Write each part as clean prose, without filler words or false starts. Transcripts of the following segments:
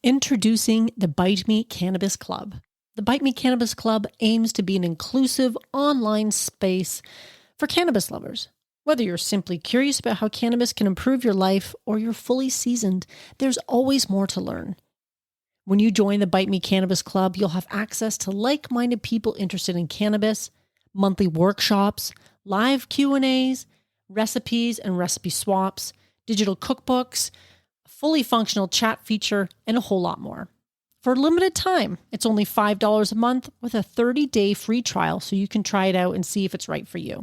Introducing the Bite Me Cannabis Club. The Bite Me Cannabis Club aims to be an inclusive online space for cannabis lovers. Whether you're simply curious about how cannabis can improve your life or you're fully seasoned, there's always more to learn. When you join the Bite Me Cannabis Club, you'll have access to like-minded people interested in cannabis, monthly workshops, live Q&As, recipes and recipe swaps, digital cookbooks, fully functional chat feature, and a whole lot more. For a limited time, it's only $5 a month with a 30-day free trial so you can try it out and see if it's right for you.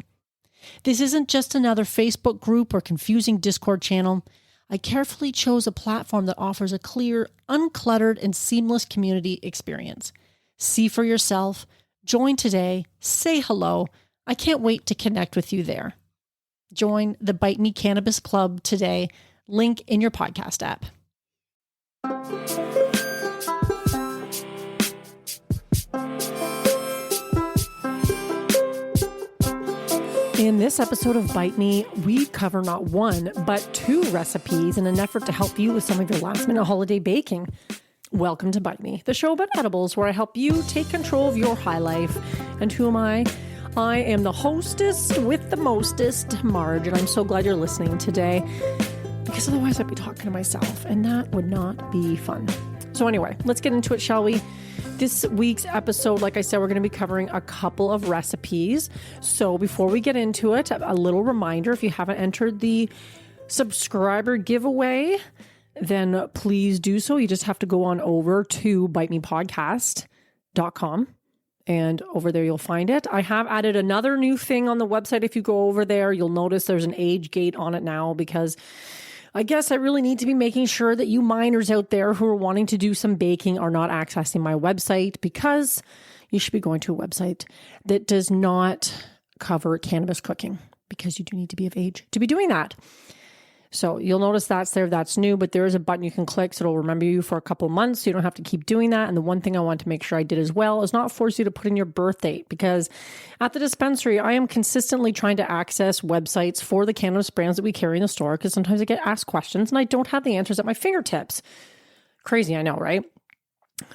This isn't just another Facebook group or confusing Discord channel. I carefully chose a platform that offers a clear, uncluttered, and seamless community experience. See for yourself, join today, say hello. I can't wait to connect with you there. Join the Bite Me Cannabis Club today. Link in your podcast app. In this episode of Bite Me, we cover not one, but two recipes in an effort to help you with some of your last-minute holiday baking. Welcome to Bite Me, the show about edibles where I help you take control of your high life. And who am I? I am the hostess with the mostest, Marge, and I'm so glad you're listening today. Because otherwise I'd be talking to myself, and that would not be fun. So anyway, let's get into it, shall we? This week's episode, like I said, we're going to be covering a couple of recipes. So before we get into it, a little reminder, if you haven't entered the subscriber giveaway, then please do so. You just have to go on over to bitemepodcast.com. And over there, you'll find it. I have added another new thing on the website. If you go over there, you'll notice there's an age gate on it now because I guess I really need to be making sure that you minors out there who are wanting to do some baking are not accessing my website, because you should be going to a website that does not cover cannabis cooking, because you do need to be of age to be doing that. So you'll notice that's there. That's new, but there is a button you can click so it'll remember you for a couple of months. So you don't have to keep doing that. And the one thing I want to make sure I did as well is not force you to put in your birth date, because at the dispensary, I am consistently trying to access websites for the cannabis brands that we carry in the store, because sometimes I get asked questions and I don't have the answers at my fingertips. Crazy, I know, right?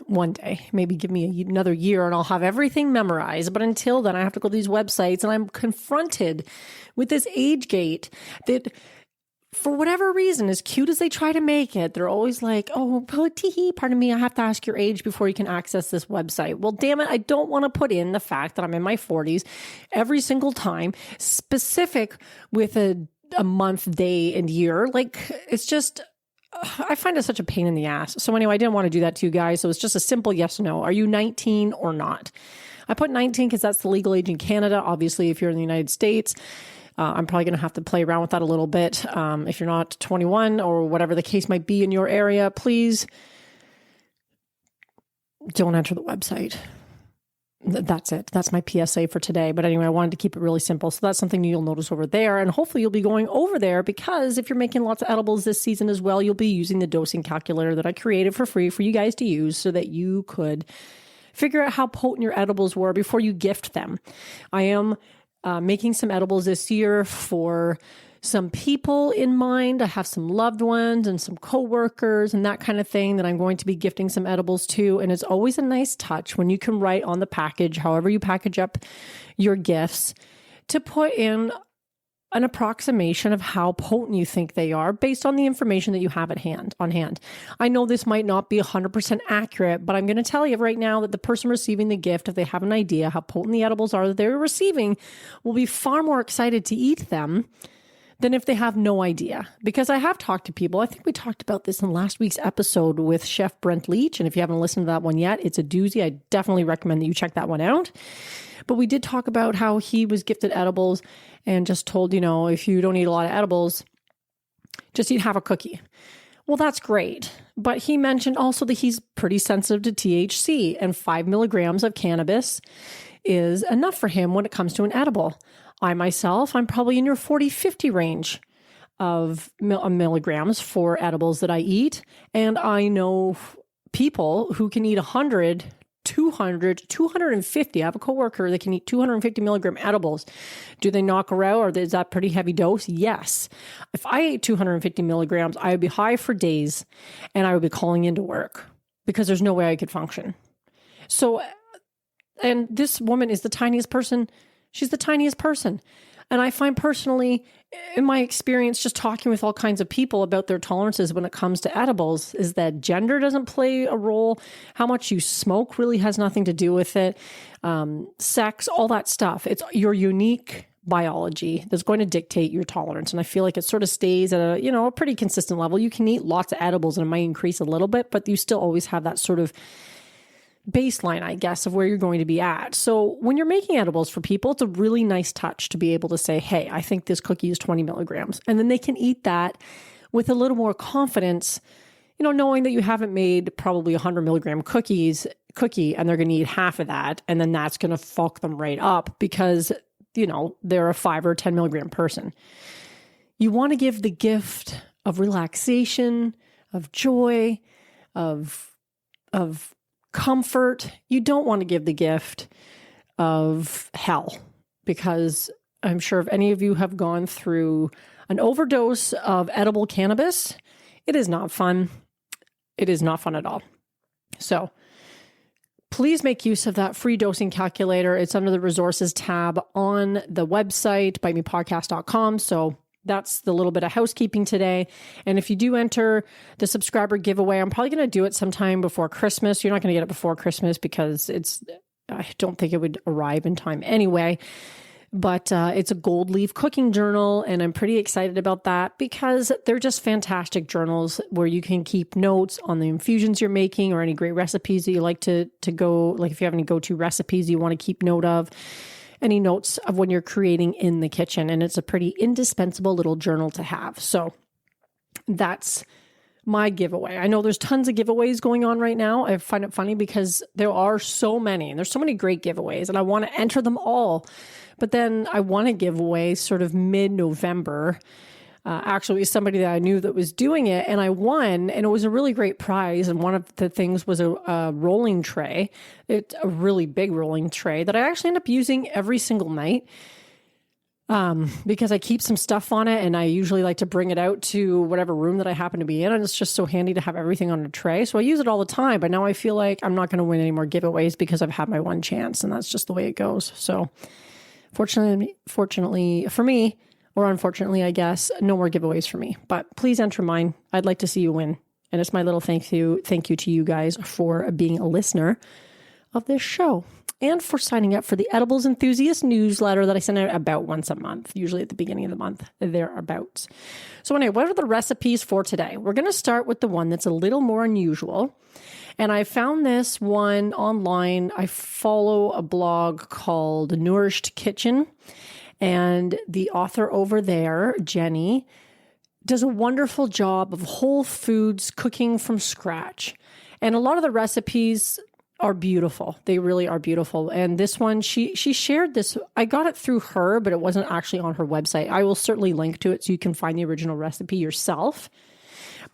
One day, maybe give me another year and I'll have everything memorized. But until then, I have to go to these websites and I'm confronted with this age gate that, for whatever reason, as cute as they try to make it, they're always like, oh, pardon me, I have to ask your age before you can access this website. Well, damn it, I don't want to put in the fact that I'm in my 40s every single time, specific with a month, day, and year. Like, it's just, I find it such a pain in the ass. So anyway, I didn't want to do that to you guys. So it's just a simple yes or no. Are you 19 or not? I put 19 because that's the legal age in Canada. Obviously, if you're in the United States, I'm probably going to have to play around with that a little bit. If you're not 21 or whatever the case might be in your area, please don't enter the website. That's it. That's my PSA for today. But anyway, I wanted to keep it really simple. So that's something you'll notice over there. And hopefully you'll be going over there, because if you're making lots of edibles this season as well, you'll be using the dosing calculator that I created for free for you guys to use so that you could figure out how potent your edibles were before you gift them. I am making some edibles this year for some people in mind. I have some loved ones and some coworkers and that kind of thing that I'm going to be gifting some edibles to. And it's always a nice touch when you can write on the package, however you package up your gifts, to put in an approximation of how potent you think they are based on the information that you have on hand. I know this might not be 100% accurate, but I'm going to tell you right now that the person receiving the gift, if they have an idea how potent the edibles are that they're receiving, will be far more excited to eat them than if they have no idea. Because I have talked to people, I think we talked about this in last week's episode with Chef Brent Leitch, and if you haven't listened to that one yet, it's a doozy. I definitely recommend that you check that one out. But we did talk about how he was gifted edibles and just told, if you don't eat a lot of edibles, just eat half a cookie. Well, that's great. But he mentioned also that he's pretty sensitive to THC, and 5 milligrams of cannabis is enough for him when it comes to an edible. I myself, I'm probably in your 40-50 range of milligrams for edibles that I eat. And I know people who can eat 100, 200, 250. I have a coworker that can eat 250 milligram edibles. Do they knock her out, or is that a pretty heavy dose? Yes. If I ate 250 milligrams, I would be high for days and I would be calling into work. because there's no way I could function. So, and this woman is the tiniest person. She's the tiniest person. And I find personally, in my experience, just talking with all kinds of people about their tolerances when it comes to edibles, is that gender doesn't play a role. How much you smoke really has nothing to do with it. Sex, all that stuff. It's your unique biology that's going to dictate your tolerance. And I feel like it sort of stays at a pretty consistent level. You can eat lots of edibles and it might increase a little bit, but you still always have that sort of baseline, I guess, of where you're going to be at. So when you're making edibles for people, it's a really nice touch to be able to say, hey, I think this cookie is 20 milligrams. And then they can eat that with a little more confidence, knowing that you haven't made probably 100 milligram cookie and they're going to eat half of that. And then that's going to fuck them right up because, they're a 5 or 10 milligram person. You want to give the gift of relaxation, of joy, of comfort. You don't want to give the gift of hell, because I'm sure if any of you have gone through an overdose of edible cannabis, it is not fun. It is not fun at all. So please make use of that free dosing calculator. It's under the resources tab on the website, bitemepodcast.com. So that's the little bit of housekeeping today. And if you do enter the subscriber giveaway, I'm probably going to do it sometime before Christmas. You're not going to get it before Christmas because I don't think it would arrive in time anyway. But it's a gold leaf cooking journal, and I'm pretty excited about that because they're just fantastic journals where you can keep notes on the infusions you're making or any great recipes that you like to go, like if you have any go-to recipes you want to keep note of, any notes of when you're creating in the kitchen. And it's a pretty indispensable little journal to have. So that's my giveaway. I know there's tons of giveaways going on right now. I find it funny because there are so many, and there's so many great giveaways, and I want to enter them all. But then I want to give away sort of mid-November. Actually, somebody that I knew that was doing it, and I won, and it was a really great prize. And one of the things was a rolling tray. It's a really big rolling tray that I actually end up using every single night because I keep some stuff on it, and I usually like to bring it out to whatever room that I happen to be in, and it's just so handy to have everything on a tray. So I use it all the time, but now I feel like I'm not going to win any more giveaways because I've had my one chance, and that's just the way it goes. So fortunately for me, or unfortunately, I guess, no more giveaways for me. But please enter mine. I'd like to see you win. And it's my little thank you to you guys for being a listener of this show and for signing up for the Edibles Enthusiast newsletter that I send out about once a month, usually at the beginning of the month, thereabouts. So anyway, what are the recipes for today? We're going to start with the one that's a little more unusual. And I found this one online. I follow a blog called Nourished Kitchen. And the author over there, Jenny, does a wonderful job of whole foods cooking from scratch. And a lot of the recipes are beautiful. They really are beautiful. And this one, she shared this. I got it through her, but it wasn't actually on her website. I will certainly link to it so you can find the original recipe yourself.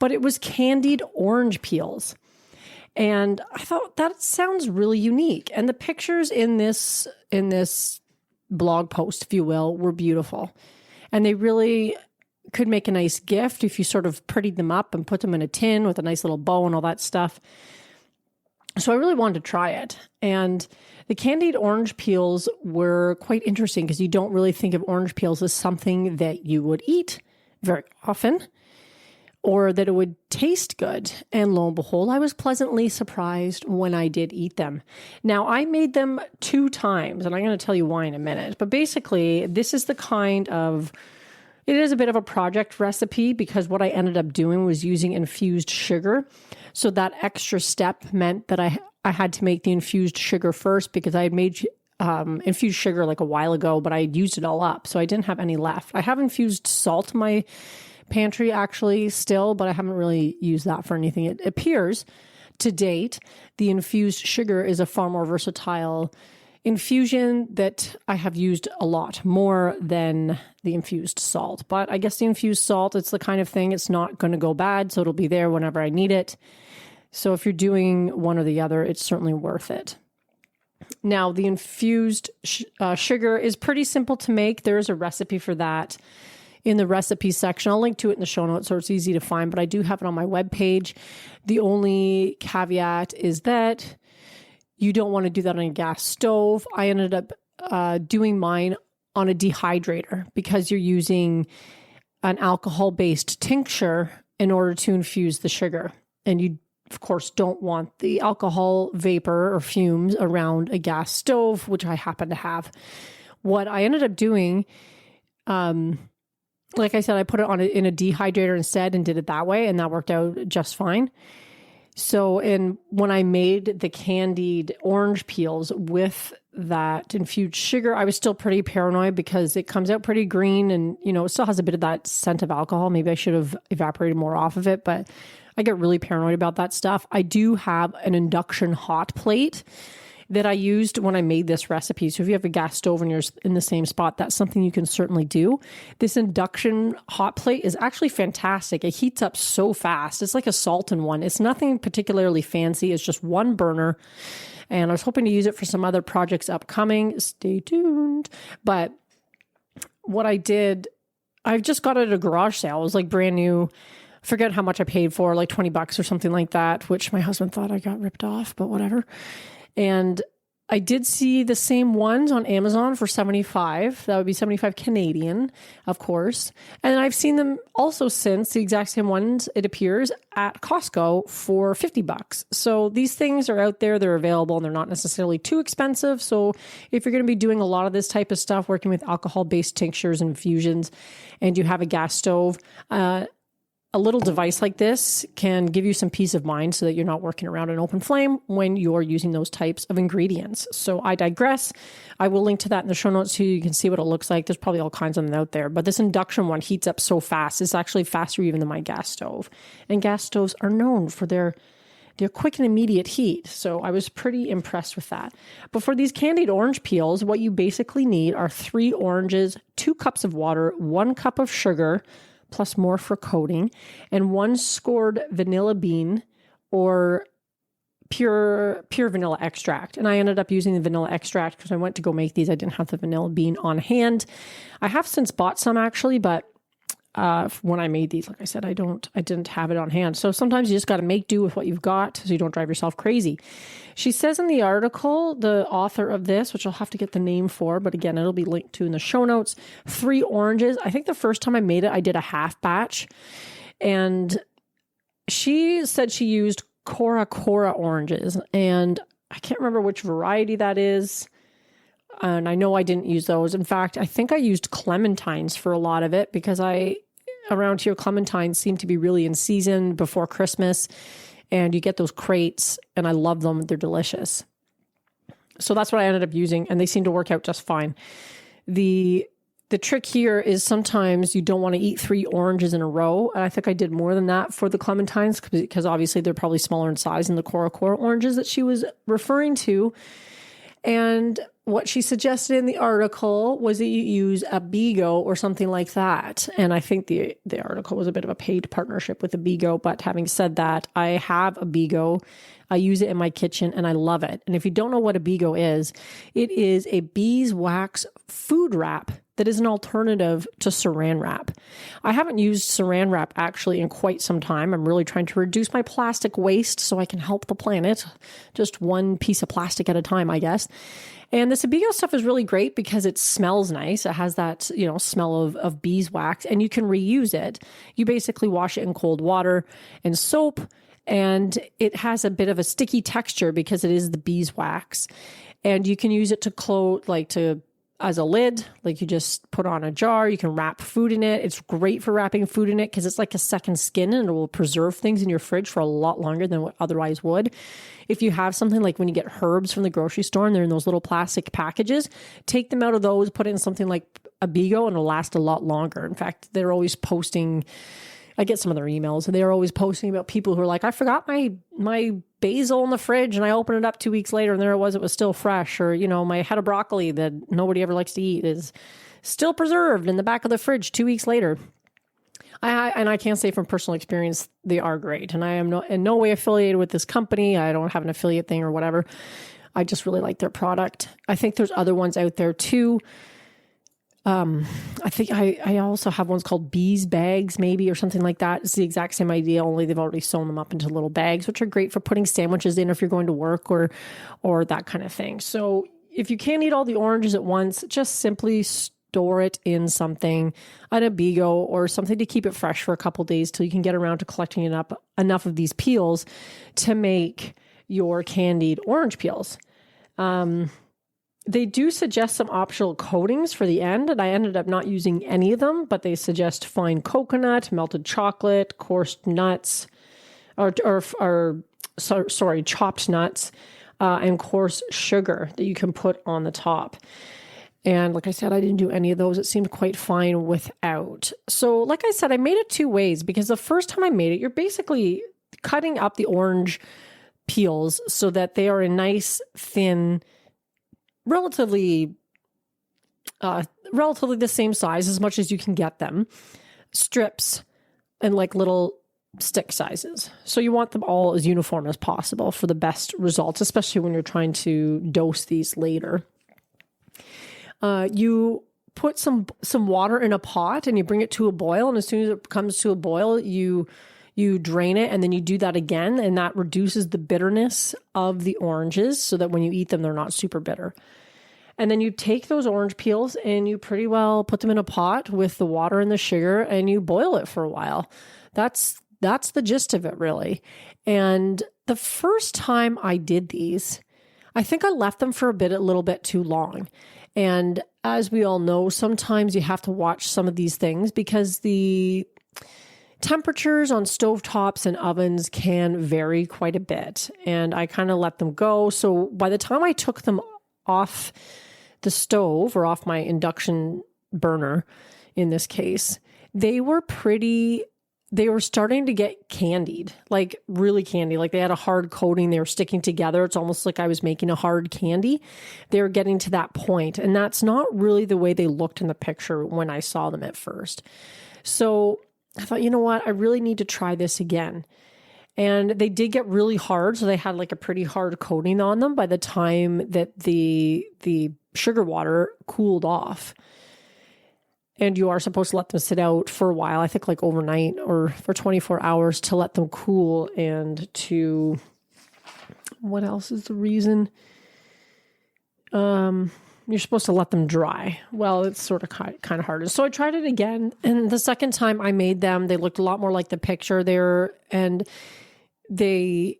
But it was candied orange peels. And I thought that sounds really unique. And the pictures in this blog post, if you will, were beautiful. And they really could make a nice gift if you sort of prettied them up and put them in a tin with a nice little bow and all that stuff. So I really wanted to try it. And the candied orange peels were quite interesting because you don't really think of orange peels as something that you would eat very often or that it would taste good. And lo and behold, I was pleasantly surprised when I did eat them. Now, I made them 2 times, and I'm going to tell you why in a minute. But basically, this is it is a bit of a project recipe because what I ended up doing was using infused sugar. So that extra step meant that I had to make the infused sugar first because I had made infused sugar like a while ago, but I had used it all up. So I didn't have any left. I have infused salt in my pantry actually still, but I haven't really used that for anything. It appears to date, the infused sugar is a far more versatile infusion that I have used a lot more than the infused salt. But I guess the infused salt, it's the kind of thing, it's not going to go bad, so it'll be there whenever I need it. So if you're doing one or the other, it's certainly worth it. Now, the infused sugar is pretty simple to make. There is a recipe for that in the recipe section. I'll link to it in the show notes so it's easy to find, but I do have it on my webpage. The only caveat is that you don't want to do that on a gas stove. I ended up doing mine on a dehydrator because you're using an alcohol-based tincture in order to infuse the sugar. And you, of course, don't want the alcohol vapor or fumes around a gas stove, which I happen to have. What I ended up doing, like I said, I put it in a dehydrator instead and did it that way, and that worked out just fine. So, and when I made the candied orange peels with that infused sugar, I was still pretty paranoid because it comes out pretty green and, it still has a bit of that scent of alcohol. Maybe I should have evaporated more off of it, but I get really paranoid about that stuff. I do have an induction hot plate that I used when I made this recipe. So if you have a gas stove and you're in the same spot, that's something you can certainly do. This induction hot plate is actually fantastic. It heats up so fast. It's like a Salton one. It's nothing particularly fancy. It's just one burner. And I was hoping to use it for some other projects upcoming. Stay tuned. But what I did, I've just got it at a garage sale. It was like brand new. I forget how much I paid for, like $20 or something like that, which my husband thought I got ripped off, but whatever. And I did see the same ones on Amazon for $75. That would be $75 Canadian, of course. And I've seen them also since, the exact same ones, it appears, at Costco for $50. So these things are out there, they're available, and they're not necessarily too expensive. So if you're going to be doing a lot of this type of stuff, working with alcohol-based tinctures and infusions, and you have a gas stove, a little device like this can give you some peace of mind so that you're not working around an open flame when you're using those types of ingredients. So I digress. I will link to that in the show notes so you can see what it looks like. There's probably all kinds of them out there, but this induction one heats up so fast. It's actually faster even than my gas stove. And gas stoves are known for their quick and immediate heat. So I was pretty impressed with that. But for these candied orange peels, what you basically need are 3 oranges, 2 cups of water, 1 cup of sugar, plus more for coating, and 1 scored vanilla bean or pure vanilla extract. And I ended up using the vanilla extract because I went to go make these. I didn't have the vanilla bean on hand. I have since bought some actually, but when I made these, like I said, I didn't have it on hand. So sometimes you just got to make do with what you've got so you don't drive yourself crazy. She says in the article, the author of this, which I'll have to get the name for, but again, it'll be linked to in the show notes, 3 oranges. I think the first time I made it, I did a half batch, and she said she used Cora oranges, and I can't remember which variety that is. And I know I didn't use those. In fact, I think I used clementines for a lot of it because around here, clementines seem to be really in season before Christmas, and you get those crates, and I love them. They're delicious. So that's what I ended up using, and they seem to work out just fine. The trick here is sometimes you don't want to eat 3 oranges in a row. And I think I did more than that for the clementines because obviously they're probably smaller in size than the Cora oranges that she was referring to. And what she suggested in the article was that you use a Bigo or something like that. And I think the article was a bit of a paid partnership with a Bigo. But having said that, I have a Bigo. I use it in my kitchen and I love it. And if you don't know what a Bigo is, it is a beeswax food wrap that is an alternative to saran wrap. I haven't used saran wrap actually in quite some time. I'm really trying to reduce my plastic waste so I can help the planet. Just one piece of plastic at a time, I guess. And this Abigo stuff is really great because it smells nice. It has that, smell of beeswax, and you can reuse it. You basically wash it in cold water and soap, and it has a bit of a sticky texture because it is the beeswax. And you can use it as a lid, like you just put on a jar. You can wrap food in it. It's great for wrapping food in it because it's like a second skin and it will preserve things in your fridge for a lot longer than what otherwise would. If you have something like when you get herbs from the grocery store and they're in those little plastic packages, take them out of those, put it in something like a Bigo, and it'll last a lot longer. In fact, they're always posting, I get some of their emails, and they're always posting about people who are like, I forgot my basil in the fridge and I opened it up 2 weeks later and there it was still fresh. Or, my head of broccoli that nobody ever likes to eat is still preserved in the back of the fridge 2 weeks later. I can't say from personal experience, they are great. And I am in no way affiliated with this company. I don't have an affiliate thing or whatever. I just really like their product. I think there's other ones out there too. I think I also have ones called bees bags maybe, or something like that. It's the exact same idea, only they've already sewn them up into little bags, which are great for putting sandwiches in if you're going to work or that kind of thing. So if you can't eat all the oranges at once, just simply store it in something, an Abigo or something to keep it fresh for a couple days till you can get around to collecting enough of these peels to make your candied orange peels. They do suggest some optional coatings for the end, and I ended up not using any of them, but they suggest fine coconut, melted chocolate, coarse nuts, chopped nuts, and coarse sugar that you can put on the top. And like I said, I didn't do any of those. It seemed quite fine without. So like I said, I made it 2 ways because the first time I made it, you're basically cutting up the orange peels so that they are a nice, thin, relatively the same size as much as you can get them, strips and like little stick sizes. So you want them all as uniform as possible for the best results, especially when you're trying to dose these later. You put some water in a pot and you bring it to a boil. And as soon as it comes to a boil, you drain it and then you do that again. And that reduces the bitterness of the oranges so that when you eat them, they're not super bitter. And then you take those orange peels and you pretty well put them in a pot with the water and the sugar and you boil it for a while. That's the gist of it, really. And the first time I did these, I think I left them for a little bit too long. And as we all know, sometimes you have to watch some of these things because the temperatures on stovetops and ovens can vary quite a bit. And I kind of let them go. So by the time I took them off the stove or off my induction burner, in this case, they were starting to get candied, like really candy. Like they had a hard coating. They were sticking together. It's almost like I was making a hard candy. They were getting to that point. And that's not really the way they looked in the picture when I saw them at first. So I thought, you know what? I really need to try this again. And they did get really hard. So they had like a pretty hard coating on them by the time that the sugar water cooled off. And you are supposed to let them sit out for a while, I think like overnight or for 24 hours to let them cool and to, what else is the reason? You're supposed to let them dry. Well, it's sort of kind of hard. So I tried it again. And the second time I made them, they looked a lot more like the picture there. And it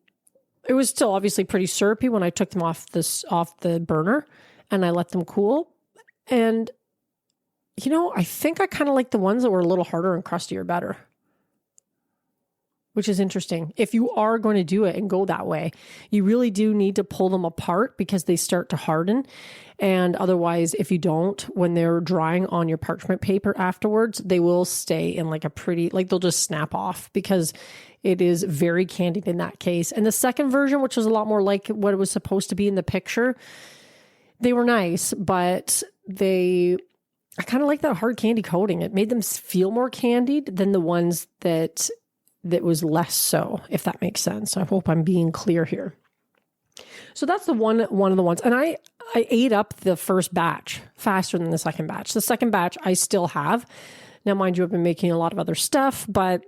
was still obviously pretty syrupy when I took them off the burner and I let them cool. And you know, I think I kind of like the ones that were a little harder and crustier better, which is interesting. If you are going to do it and go that way, you really do need to pull them apart because they start to harden. And otherwise, if you don't, when they're drying on your parchment paper afterwards, they will stay in like they'll just snap off because it is very candied in that case. And the second version, which was a lot more like what it was supposed to be in the picture, they were nice, but I kind of like that hard candy coating. It made them feel more candied than the ones that was less so, if that makes sense. I hope I'm being clear here. So that's one of the ones. And I ate up the first batch faster than the second batch. The second batch I still have. Now, mind you, I've been making a lot of other stuff, but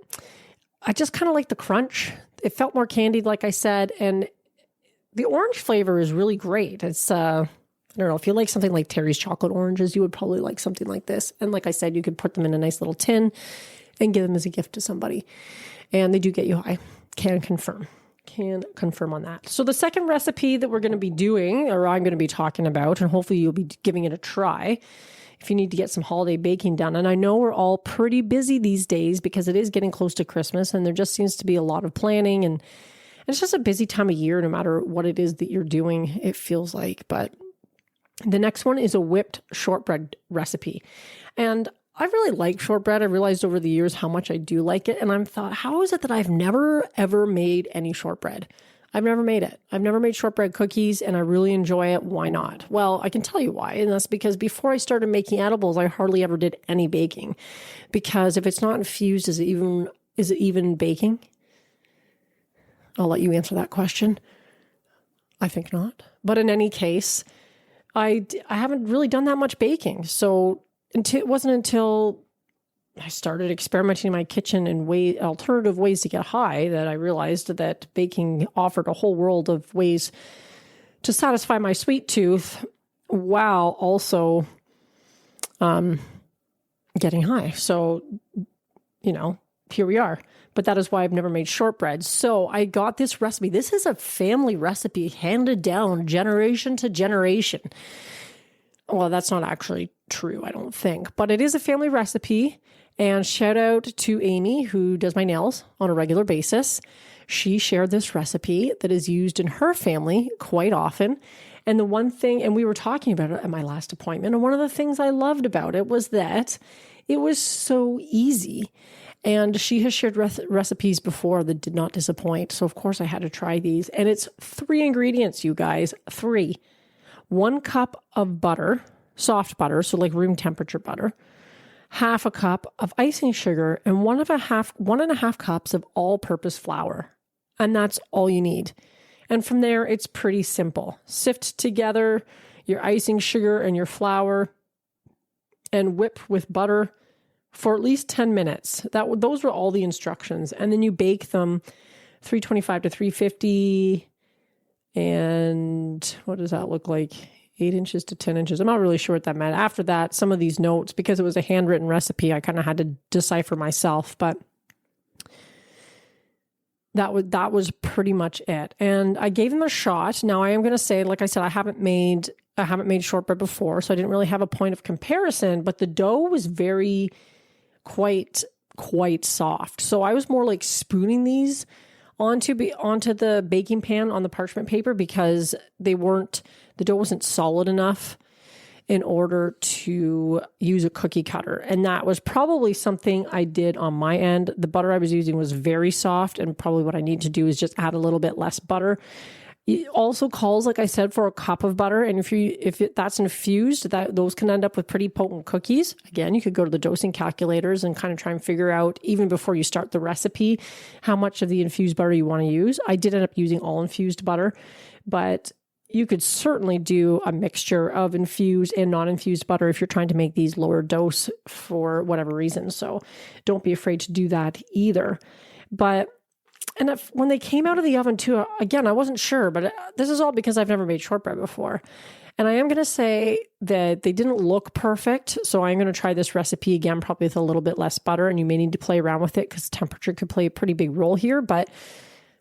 I just kind of like the crunch. It felt more candied, like I said, and the orange flavor is really great. It's I don't know, if you like something like Terry's chocolate oranges, you would probably like something like this. And like I said, you could put them in a nice little tin and give them as a gift to somebody. And they do get you high. Can confirm on that. So the second recipe that we're going to be doing, or I'm going to be talking about, and hopefully you'll be giving it a try if you need to get some holiday baking done. And I know we're all pretty busy these days because it is getting close to Christmas and there just seems to be a lot of planning and it's just a busy time of year, no matter what it is that you're doing, it feels like. But the next one is a whipped shortbread recipe. And I really like shortbread. I realized over the years how much I do like it. And I thought, how is it that I've never, ever made any shortbread? I've never made it. I've never made shortbread cookies and I really enjoy it. Why not? Well, I can tell you why. And that's because before I started making edibles, I hardly ever did any baking. Because if it's not infused, is it even baking? I'll let you answer that question. I think not. But in any case, I haven't really done that much baking. So it wasn't until I started experimenting in my kitchen and alternative ways to get high that I realized that baking offered a whole world of ways to satisfy my sweet tooth while also getting high. So, here we are. But that is why I've never made shortbread. So I got this recipe. This is a family recipe handed down generation to generation. Well, that's not actually true, I don't think. But it is a family recipe. And shout out to Amy, who does my nails on a regular basis. She shared this recipe that is used in her family quite often. And the one thing, and we were talking about it at my last appointment, and one of the things I loved about it was that it was so easy. And she has shared recipes before that did not disappoint. So, of course, I had to try these. And it's 3 ingredients, you guys. 3. 1 cup of butter, soft butter, so like room temperature butter. 1/2 cup of icing sugar, and 1.5 cups of all-purpose flour. And that's all you need. And from there, it's pretty simple. Sift together your icing sugar and your flour and whip with butter for at least 10 minutes. Those were all the instructions. And then you bake them 325 to 350. And what does that look like? 8 inches to 10 inches. I'm not really sure what that meant. After that, some of these notes, because it was a handwritten recipe, I kind of had to decipher myself, but that was pretty much it. And I gave them a shot. Now I am going to say, like I said, I haven't made shortbread before, so I didn't really have a point of comparison, but the dough was quite soft. So I was more like spooning these onto the baking pan on the parchment paper because the dough wasn't solid enough in order to use a cookie cutter. And that was probably something I did on my end. The butter I was using was very soft, and probably what I need to do is just add a little bit less butter. It also calls, like I said, for a cup of butter. And if that's infused, those can end up with pretty potent cookies. Again, you could go to the dosing calculators and kind of try and figure out, even before you start the recipe, how much of the infused butter you want to use. I did end up using all infused butter, but you could certainly do a mixture of infused and non-infused butter if you're trying to make these lower dose for whatever reason. So don't be afraid to do that either. And when they came out of the oven too, again, I wasn't sure, but this is all because I've never made shortbread before. And I am going to say that they didn't look perfect. So I'm going to try this recipe again, probably with a little bit less butter, and you may need to play around with it because temperature could play a pretty big role here, but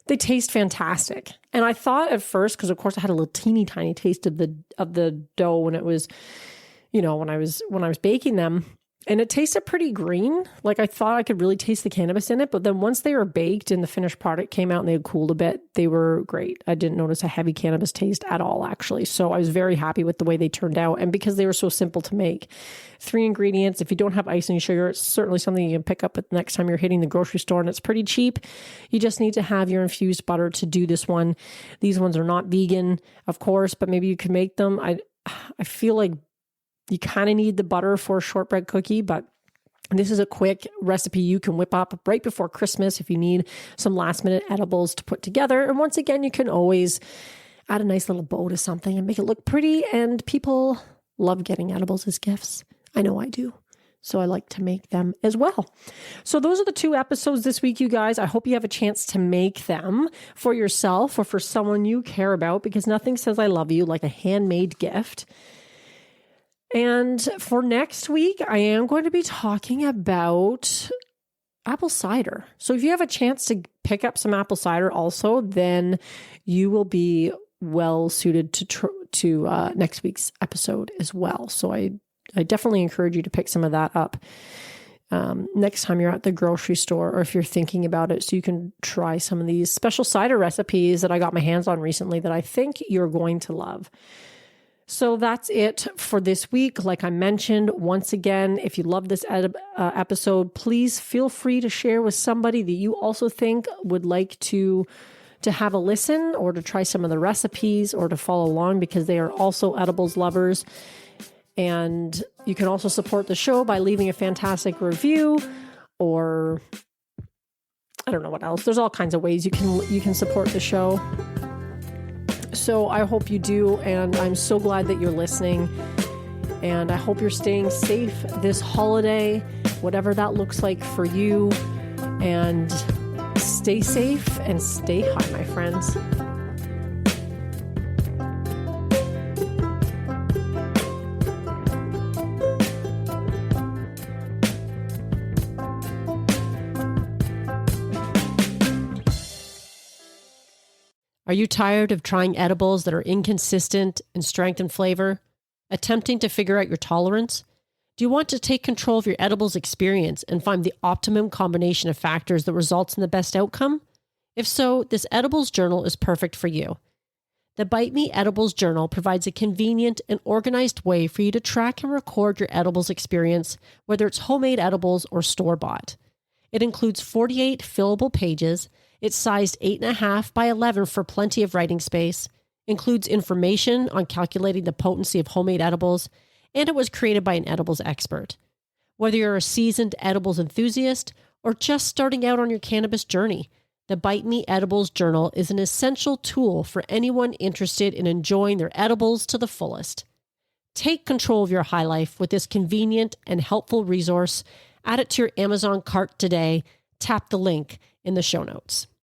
they taste fantastic. And I thought at first, because of course I had a little teeny tiny taste of the dough when it was, when I was baking them. And it tasted pretty green. Like I thought I could really taste the cannabis in it. But then once they were baked and the finished product came out and they had cooled a bit, they were great. I didn't notice a heavy cannabis taste at all, actually. So I was very happy with the way they turned out. And because they were so simple to make. 3 ingredients. If you don't have icing sugar, it's certainly something you can pick up the next time you're hitting the grocery store, and it's pretty cheap. You just need to have your infused butter to do this one. These ones are not vegan, of course, but maybe you can make them. I feel like you kind of need the butter for a shortbread cookie, but this is a quick recipe you can whip up right before Christmas if you need some last minute edibles to put together. And once again, you can always add a nice little bow to something and make it look pretty. And people love getting edibles as gifts. I know I do. So I like to make them as well. So those are the 2 episodes this week, you guys. I hope you have a chance to make them for yourself or for someone you care about, because nothing says I love you like a handmade gift. And for next week, I am going to be talking about apple cider. So if you have a chance to pick up some apple cider also, then you will be well suited to next week's episode as well. So I definitely encourage you to pick some of that up next time you're at the grocery store, or if you're thinking about it, so you can try some of these special cider recipes that I got my hands on recently that I think you're going to love. So that's it for this week. Like I mentioned, once again, if you love this episode, please feel free to share with somebody that you also think would like to have a listen, or to try some of the recipes, or to follow along, because they are also edibles lovers. And you can also support the show by leaving a fantastic review, or I don't know what else. There's all kinds of ways you can support the show. So I hope you do, and I'm so glad that you're listening. And I hope you're staying safe this holiday, whatever that looks like for you. And stay safe and stay high, my friends. Are you tired of trying edibles that are inconsistent in strength and flavor? Attempting to figure out your tolerance? Do you want to take control of your edibles experience and find the optimum combination of factors that results in the best outcome? If so, this edibles journal is perfect for you. The Bite Me Edibles Journal provides a convenient and organized way for you to track and record your edibles experience, whether it's homemade edibles or store-bought. It includes 48 fillable pages. It's sized 8.5 by 11 for plenty of writing space, includes information on calculating the potency of homemade edibles, and it was created by an edibles expert. Whether you're a seasoned edibles enthusiast or just starting out on your cannabis journey, the Bite Me Edibles Journal is an essential tool for anyone interested in enjoying their edibles to the fullest. Take control of your high life with this convenient and helpful resource. Add it to your Amazon cart today. Tap the link in the show notes.